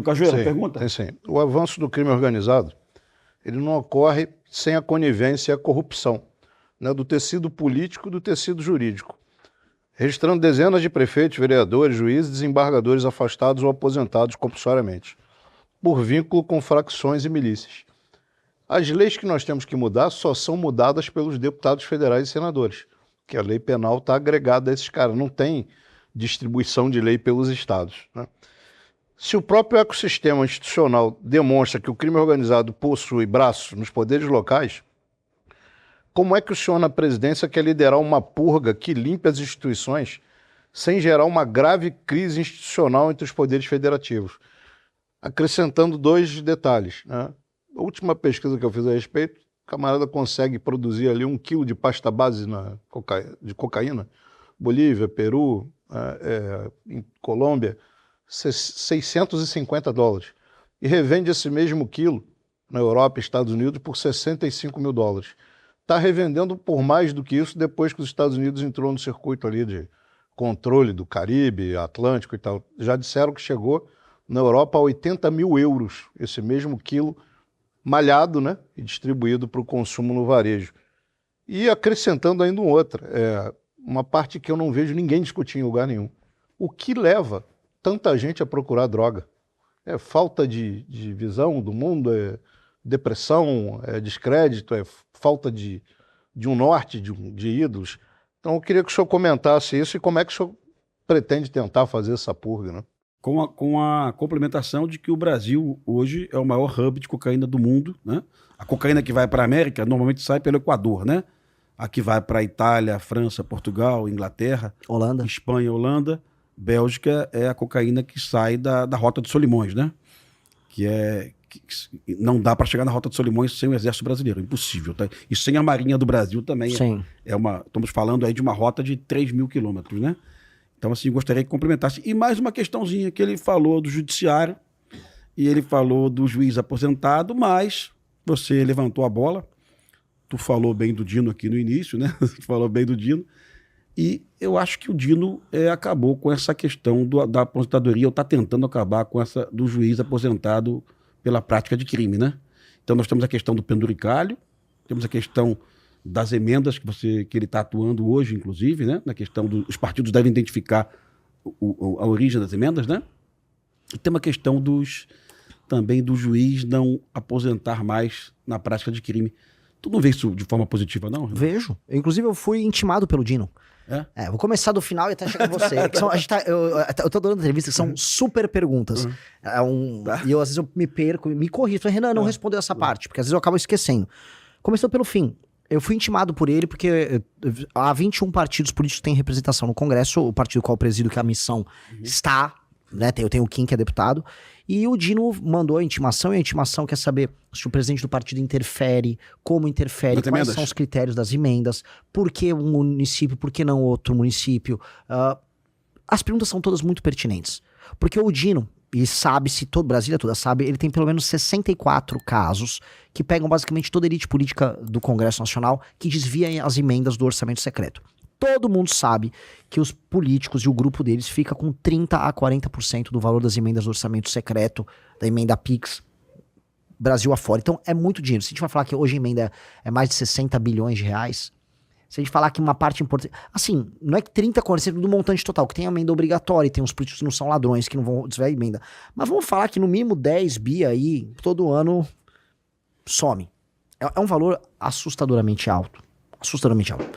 Cajueiro, Sim, pergunta? tem sim. O avanço do crime organizado, ele não ocorre sem a conivência e a corrupção, né, do tecido político e do tecido jurídico, registrando dezenas de prefeitos, vereadores, juízes e desembargadores afastados ou aposentados compulsoriamente, por vínculo com facções e milícias. As leis que nós temos que mudar só são mudadas pelos deputados federais e senadores, que a lei penal está agregada a esses caras, não tem distribuição de lei pelos estados, né? Se o próprio ecossistema institucional demonstra que o crime organizado possui braços nos poderes locais, como é que o senhor na presidência quer liderar uma purga que limpe as instituições sem gerar uma grave crise institucional entre os poderes federativos? Acrescentando dois detalhes, né? A última pesquisa que eu fiz a respeito, o camarada consegue produzir ali 1 quilo de pasta base de cocaína, Bolívia, Peru, em Colômbia, $650, e revende esse mesmo quilo na Europa e Estados Unidos por $65.000. Está revendendo por mais do que isso depois que os Estados Unidos entrou no circuito ali de controle do Caribe, Atlântico e tal. Já disseram que chegou na Europa a 80 mil euros, esse mesmo quilo malhado, né, e distribuído para o consumo no varejo. E acrescentando ainda outra, uma parte que eu não vejo ninguém discutir em lugar nenhum. O que leva tanta gente a procurar droga? É falta de visão do mundo, é depressão, é descrédito, é falta de um norte, de ídolos. Então eu queria que o senhor comentasse isso e como é que o senhor pretende tentar fazer essa purga, né? Com a complementação de que o Brasil hoje é o maior hub de cocaína do mundo, né? A cocaína que vai para a América normalmente sai pelo Equador, né? A que vai para a Itália, França, Portugal, Inglaterra, Holanda. Espanha, Holanda, Bélgica é a cocaína que sai da Rota de Solimões, né? Que não dá para chegar na Rota de Solimões sem o Exército Brasileiro, impossível, tá? E sem a Marinha do Brasil também. Sim. Estamos falando aí de uma rota de 3.000 quilômetros, né? Então, assim, gostaria que complementasse. E mais uma questãozinha que ele falou do judiciário e ele falou do juiz aposentado, mas você levantou a bola, tu falou bem do Dino aqui no início, né? Tu falou bem do Dino. E eu acho que o Dino acabou com essa questão da aposentadoria, ou está tentando acabar com essa do juiz aposentado pela prática de crime, né? Então nós temos a questão do penduricalho, temos a questão das emendas que ele está atuando hoje, inclusive, né? Na questão dos partidos devem identificar a origem das emendas, né? E tem uma questão também do juiz não aposentar mais na prática de crime. Tu não vê isso de forma positiva, não? Vejo. Inclusive, eu fui intimado pelo Dino. Vou começar do final e até chegar em você. Eu tô dando entrevistas que são super perguntas. E eu, às vezes, eu me perco, me corrijo. Falei, Renan, não respondeu essa parte, porque às vezes eu acabo esquecendo. Começando pelo fim. Eu fui intimado por ele porque há 21 partidos políticos que têm representação no Congresso, o partido qual eu presido, que a missão está, né? Eu tenho o Kim, que é deputado, e o Dino mandou a intimação, e a intimação quer saber se o presidente do partido interfere, como interfere, quais são os critérios das emendas, por que um município, por que não outro município. As perguntas são todas muito pertinentes, porque o Dino, e sabe-se, Brasília toda sabe, ele tem pelo menos 64 casos que pegam basicamente toda a elite política do Congresso Nacional que desvia as emendas do orçamento secreto. Todo mundo sabe que os políticos e o grupo deles fica com 30% a 40% do valor das emendas do orçamento secreto, da emenda PIX, Brasil afora. Então é muito dinheiro. Se a gente vai falar que hoje a emenda é mais de 60 bilhões de reais, se a gente falar que uma parte importante... Assim, não é que 30% a 40% do montante total, que tem a emenda obrigatória, e tem uns políticos que não são ladrões, que não vão desviar a emenda. Mas vamos falar que no mínimo 10 bi aí, todo ano, some. É um valor assustadoramente alto. Assustadoramente alto.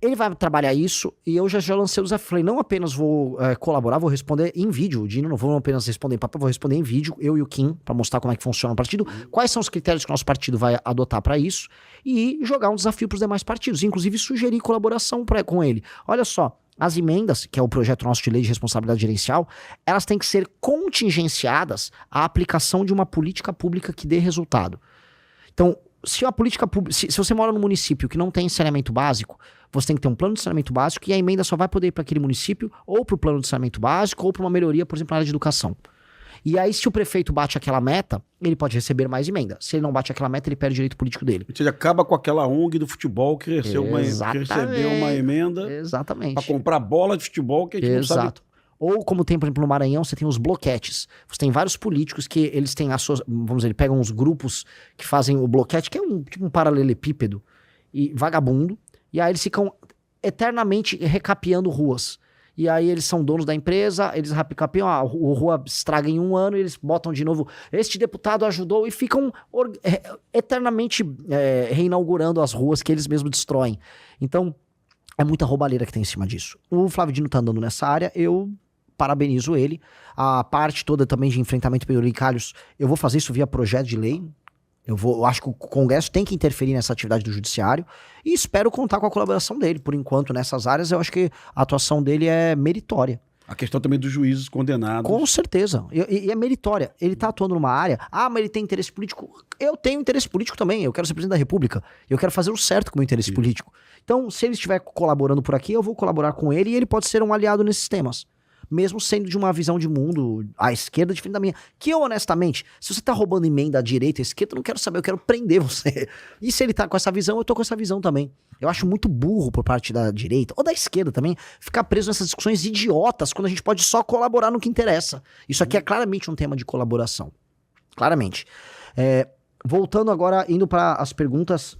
Ele vai trabalhar isso, e eu já lancei o desafio. Falei, não apenas vou colaborar, vou responder em vídeo. O Dino, não vou apenas responder em papel, vou responder em vídeo, eu e o Kim, para mostrar como é que funciona o partido, quais são os critérios que o nosso partido vai adotar para isso, e jogar um desafio para os demais partidos, inclusive sugerir colaboração com ele. Olha só, as emendas, que é o projeto nosso de lei de responsabilidade gerencial, elas têm que ser contingenciadas à aplicação de uma política pública que dê resultado. Então, se a política pública, se você mora num município que não tem saneamento básico, você tem que ter um plano de saneamento básico, e a emenda só vai poder ir para aquele município ou para o plano de saneamento básico ou para uma melhoria, por exemplo, na área de educação. E aí, se o prefeito bate aquela meta, ele pode receber mais emenda. Se ele não bate aquela meta, ele perde o direito político dele. Ou seja, acaba com aquela ONG do futebol que recebeu uma emenda Exatamente. para comprar bola de futebol que a gente não sabe. Ou como tem, por exemplo, no Maranhão, você tem os bloquetes. Você tem vários políticos que eles têm as suas, vamos dizer, pegam uns grupos que fazem o bloquete, que é tipo um paralelepípedo e vagabundo, e aí eles ficam eternamente recapeando ruas. E aí eles são donos da empresa, eles recapeam, a rua estraga em 1 ano, eles botam de novo, este deputado ajudou, e ficam eternamente reinaugurando as ruas que eles mesmos destroem. Então, é muita roubalheira que tem em cima disso. O Flávio Dino tá andando nessa área, eu parabenizo ele. A parte toda também de enfrentamento penduricalhos, eu vou fazer isso via projeto de lei. Eu acho que o Congresso tem que interferir nessa atividade do Judiciário e espero contar com a colaboração dele. Por enquanto, nessas áreas, eu acho que a atuação dele é meritória. A questão também dos juízes condenados. Com certeza. E é meritória. Ele tá atuando numa área... mas ele tem interesse político. Eu tenho interesse político também. Eu quero ser presidente da República. Eu quero fazer o certo com o meu interesse político. Então, se ele estiver colaborando por aqui, eu vou colaborar com ele e ele pode ser um aliado nesses temas. Mesmo sendo de uma visão de mundo à esquerda diferente da minha. Que eu, honestamente, se você tá roubando emenda à direita e à esquerda, eu não quero saber, eu quero prender você. E se ele tá com essa visão, eu tô com essa visão também. Eu acho muito burro por parte da direita, ou da esquerda também, ficar preso nessas discussões idiotas, quando a gente pode só colaborar no que interessa. Isso aqui é claramente um tema de colaboração. Claramente. Voltando agora, indo para as perguntas...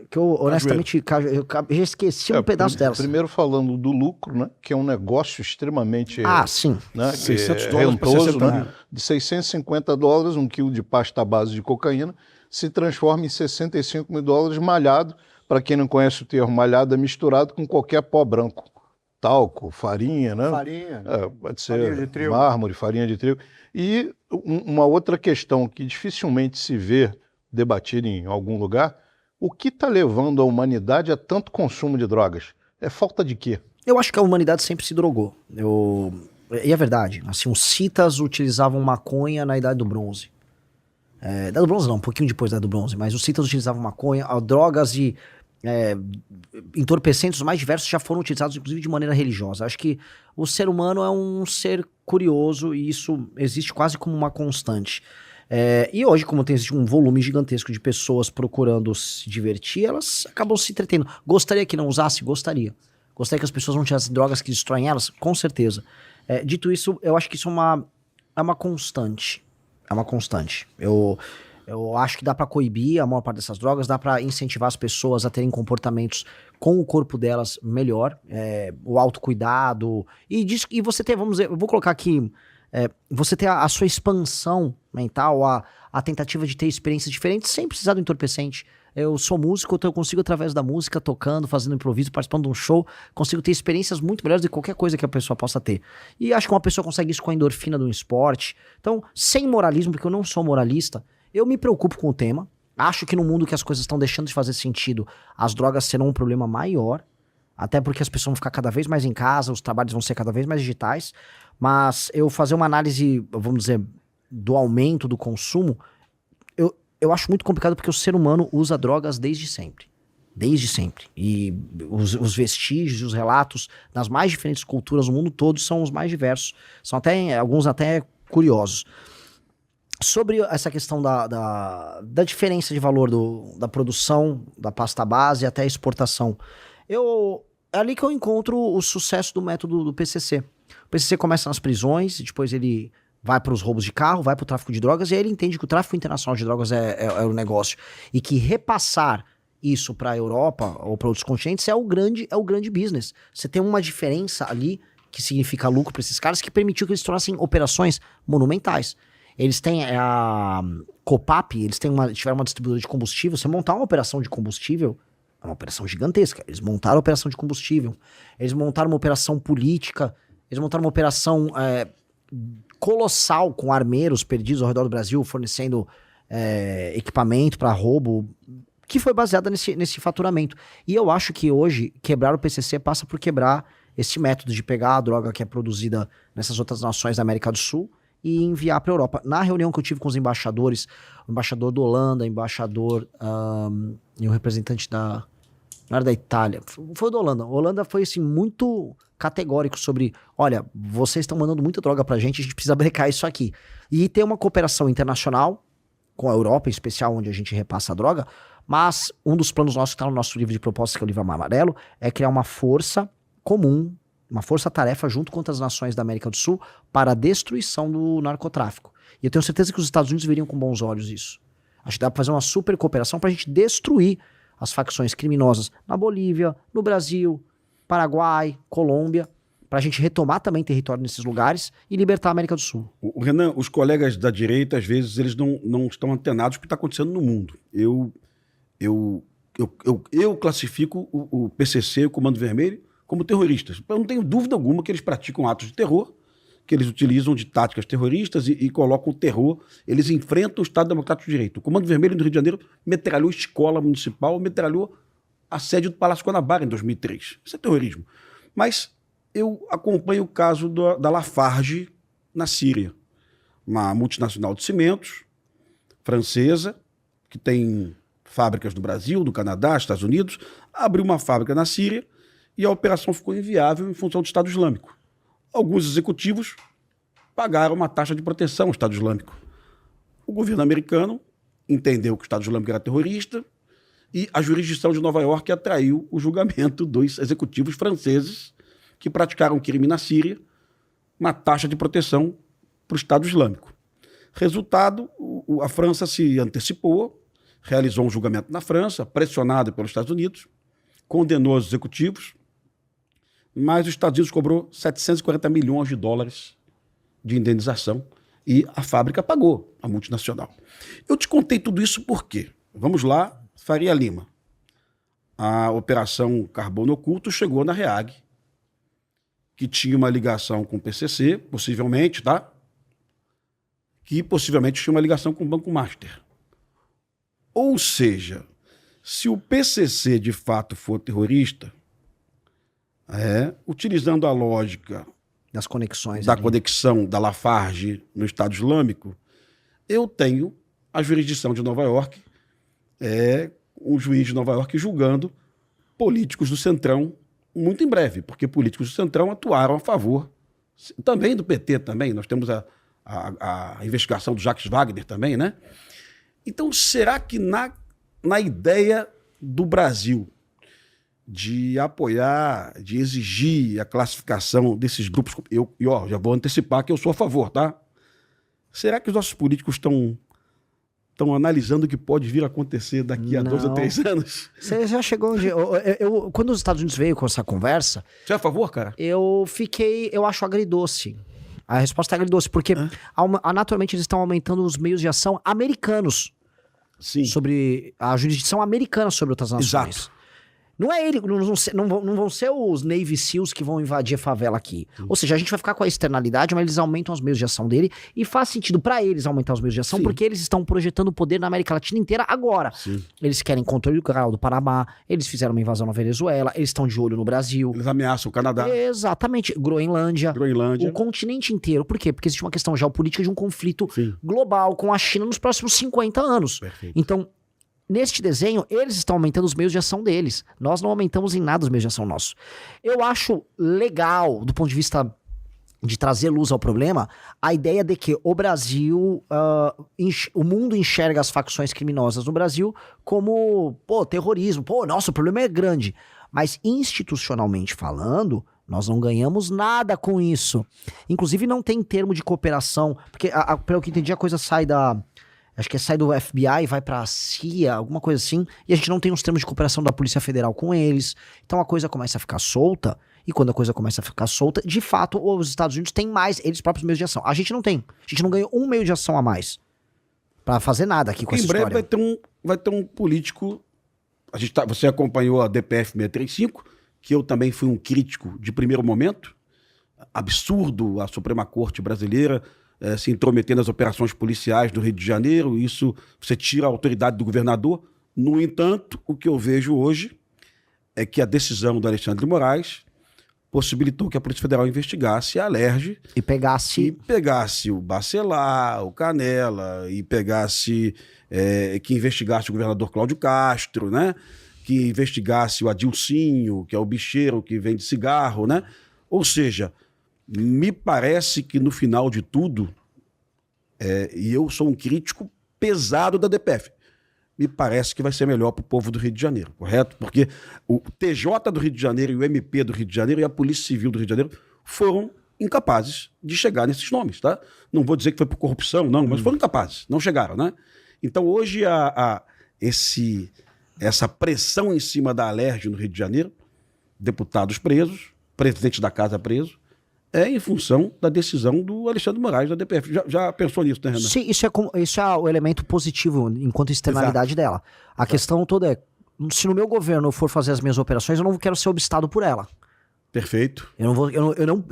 que eu, honestamente, eu já esqueci um pedaço delas. Primeiro falando do lucro, né? Que é um negócio extremamente... sim. Né, $600 rentoso, né? De $650, um quilo de pasta à base de cocaína, se transforma em $65 mil malhado. Para quem não conhece o termo, malhado é misturado com qualquer pó branco. Talco, farinha, né? Farinha. Pode ser farinha de trigo. mármore, farinha de trigo. E uma outra questão que dificilmente se vê debatida em algum lugar... O que está levando a humanidade a tanto consumo de drogas? É falta de quê? Eu acho que a humanidade sempre se drogou. E é verdade. Assim, os citas utilizavam maconha na Idade do Bronze. Idade do Bronze não, um pouquinho depois da Idade do Bronze. Mas os citas utilizavam maconha. Drogas e entorpecentes mais diversos já foram utilizados, inclusive, de maneira religiosa. Acho que o ser humano é um ser curioso e isso existe quase como uma constante. E hoje, como existe um volume gigantesco de pessoas procurando se divertir, elas acabam se entretendo. Gostaria que não usasse? Gostaria. Gostaria que as pessoas não tivessem drogas que destroem elas? Com certeza. Dito isso, eu acho que isso é uma constante. É uma constante. Eu acho que dá pra coibir a maior parte dessas drogas, dá pra incentivar as pessoas a terem comportamentos com o corpo delas melhor, o autocuidado. E você ter, vamos dizer, eu vou colocar aqui... você ter a sua expansão mental, a tentativa de ter experiências diferentes sem precisar do entorpecente. Eu sou músico, então eu consigo, através da música, tocando, fazendo improviso, participando de um show, consigo ter experiências muito melhores do que qualquer coisa que a pessoa possa ter. E acho que uma pessoa consegue isso com a endorfina do esporte. Então, sem moralismo, porque eu não sou moralista, eu me preocupo com o tema. Acho que no mundo que as coisas estão deixando de fazer sentido, as drogas serão um problema maior. Até porque as pessoas vão ficar cada vez mais em casa, os trabalhos vão ser cada vez mais digitais. Mas eu fazer uma análise, vamos dizer, do aumento do consumo, eu acho muito complicado porque o ser humano usa drogas desde sempre. Desde sempre. E os vestígios e os relatos das mais diferentes culturas do mundo todo são os mais diversos. São alguns até curiosos. Sobre essa questão da diferença de valor da produção da pasta base até a exportação, é ali que eu encontro o sucesso do método do PCC. O PCC começa nas prisões, depois ele vai para os roubos de carro, vai para o tráfico de drogas, e aí ele entende que o tráfico internacional de drogas é o negócio. E que repassar isso para a Europa ou para outros continentes é o grande business. Você tem uma diferença ali que significa lucro para esses caras, que permitiu que eles tornassem operações monumentais. Eles têm a Copap, eles tiveram uma distribuidora de combustível. Você montar uma operação de combustível é uma operação gigantesca. Eles montaram a operação de combustível, eles montaram uma operação política, eles montaram uma operação colossal com armeiros perdidos ao redor do Brasil, fornecendo equipamento para roubo, que foi baseada nesse faturamento. E eu acho que hoje, quebrar o PCC passa por quebrar esse método de pegar a droga que é produzida nessas outras nações da América do Sul e enviar para a Europa. Na reunião que eu tive com os embaixadores, o embaixador da Holanda, e o representante não era da Itália, foi da Holanda. A Holanda foi, assim, muito categórico sobre, olha, vocês estão mandando muita droga pra gente, a gente precisa brecar isso aqui. E tem uma cooperação internacional, com a Europa em especial, onde a gente repassa a droga, mas um dos planos nossos que está no nosso livro de propostas, que é o livro amarelo, é criar uma força comum uma força-tarefa junto com outras nações da América do Sul para a destruição do narcotráfico. E eu tenho certeza que os Estados Unidos veriam com bons olhos isso. Acho que dá para fazer uma super cooperação para a gente destruir as facções criminosas na Bolívia, no Brasil, Paraguai, Colômbia, para a gente retomar também território nesses lugares e libertar a América do Sul. O Renan, os colegas da direita, às vezes, eles não estão antenados com o que está acontecendo no mundo. Eu classifico o PCC, o Comando Vermelho, como terroristas. Eu não tenho dúvida alguma que eles praticam atos de terror, que eles utilizam de táticas terroristas e colocam o terror. Eles enfrentam o Estado Democrático de Direito. O Comando Vermelho, no Rio de Janeiro, metralhou escola municipal, metralhou a sede do Palácio Guanabara em 2003. Isso é terrorismo. Mas eu acompanho o caso da Lafarge na Síria, uma multinacional de cimentos francesa, que tem fábricas no Brasil, no Canadá, Estados Unidos, abriu uma fábrica na Síria e a operação ficou inviável em função do Estado Islâmico. Alguns executivos pagaram uma taxa de proteção ao Estado Islâmico. O governo americano entendeu que o Estado Islâmico era terrorista e a jurisdição de Nova York atraiu o julgamento dos executivos franceses que praticaram crime na Síria, uma taxa de proteção para o Estado Islâmico. Resultado, a França se antecipou, realizou um julgamento na França, pressionada pelos Estados Unidos, condenou os executivos, mas os Estados Unidos cobrou 740 milhões de dólares de indenização e a fábrica pagou, a multinacional. Eu te contei tudo isso por quê? Vamos lá, Faria Lima. A Operação Carbono Oculto chegou na REAG, que tinha uma ligação com o PCC, possivelmente, tá? Que possivelmente tinha uma ligação com o Banco Master. Ou seja, se o PCC de fato for terrorista, utilizando a lógica das conexões da conexão da Lafarge no Estado Islâmico, eu tenho a jurisdição de Nova York, um juiz de Nova York julgando políticos do Centrão muito em breve, porque políticos do Centrão atuaram a favor, também do PT também, nós temos a investigação do Jacques Wagner também, né? Então, será que na ideia do Brasil de apoiar, de exigir a classificação desses grupos, já vou antecipar que eu sou a favor, tá? Será que os nossos políticos estão analisando o que pode vir a acontecer daqui a 2 ou 3 anos? Você já chegou onde... Quando os Estados Unidos veio com essa conversa... Você é a favor, cara? Eu acho agridoce. A resposta é agridoce, porque naturalmente eles estão aumentando os meios de ação americanos. Sim. Sobre a jurisdição americana sobre outras nações. Exato. Não é ele, não vão ser os Navy SEALs que vão invadir a favela aqui. Ou seja, a gente vai ficar com a externalidade, mas eles aumentam os meios de ação dele e faz sentido pra eles aumentar os meios de ação, porque eles estão projetando poder na América Latina inteira agora. Sim. Eles querem controle do canal do Panamá, eles fizeram uma invasão na Venezuela, eles estão de olho no Brasil. Eles ameaçam o Canadá. Exatamente. Groenlândia. O continente inteiro. Por quê? Porque existe uma questão geopolítica de um conflito global com a China nos próximos 50 anos. Perfeito. Então, neste desenho, eles estão aumentando os meios de ação deles. Nós não aumentamos em nada os meios de ação nossos. Eu acho legal, do ponto de vista de trazer luz ao problema, a ideia de que o Brasil, o mundo enxerga as facções criminosas no Brasil como, terrorismo. Nossa, o problema é grande. Mas institucionalmente falando, nós não ganhamos nada com isso. Inclusive não tem termo de cooperação, porque, pelo que eu entendi, a coisa sai acho que sai do FBI e vai pra CIA, alguma coisa assim, e a gente não tem os termos de cooperação da Polícia Federal com eles. Então a coisa começa a ficar solta, e quando a coisa começa a ficar solta, de fato, os Estados Unidos têm mais, eles próprios meios de ação. A gente não tem. A gente não ganhou um meio de ação a mais pra fazer nada aqui com essa história. Em breve vai ter um político... Você acompanhou a DPF 635, que eu também fui um crítico de primeiro momento. Absurdo a Suprema Corte brasileira se intrometer nas operações policiais do Rio de Janeiro, isso você tira a autoridade do governador. No entanto, o que eu vejo hoje é que a decisão do Alexandre de Moraes possibilitou que a Polícia Federal investigasse a Alerj e pegasse o Bacelar, o Canela, e que investigasse o governador Cláudio Castro, né? Que investigasse o Adilcinho, que é o bicheiro que vende cigarro, né? Ou seja, me parece que no final de tudo, e eu sou um crítico pesado da DPF, me parece que vai ser melhor para o povo do Rio de Janeiro, correto? Porque o TJ do Rio de Janeiro e o MP do Rio de Janeiro e a Polícia Civil do Rio de Janeiro foram incapazes de chegar nesses nomes, tá? Não vou dizer que foi por corrupção, não, mas foram incapazes, não chegaram, né? Então hoje essa pressão em cima da Alerj no Rio de Janeiro, deputados presos, presidente da casa preso, é em função da decisão do Alexandre Moraes, da DPF. Já pensou nisso, né, Renan? Sim, isso é o elemento positivo enquanto externalidade dela. A questão toda é, se no meu governo eu for fazer as minhas operações, eu não quero ser obstado por ela. Perfeito. Eu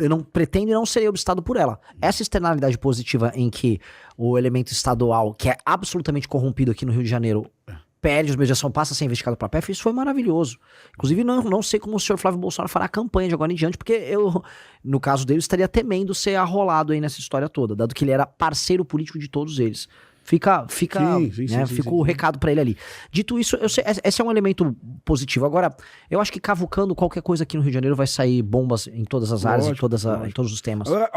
não pretendo e não serei obstado por ela. Essa externalidade positiva em que o elemento estadual, que é absolutamente corrompido aqui no Rio de Janeiro, perde os meios de ação, passa a ser investigado pela PF, isso foi maravilhoso. Inclusive, não sei como o senhor Flávio Bolsonaro fará a campanha de agora em diante, porque eu, no caso dele, estaria temendo ser arrolado aí nessa história toda, dado que ele era parceiro político de todos eles. Fica o recado pra ele ali. Dito isso, esse é um elemento positivo. Agora, eu acho que cavucando qualquer coisa aqui no Rio de Janeiro vai sair bombas em todas as áreas, em todos os temas. Agora,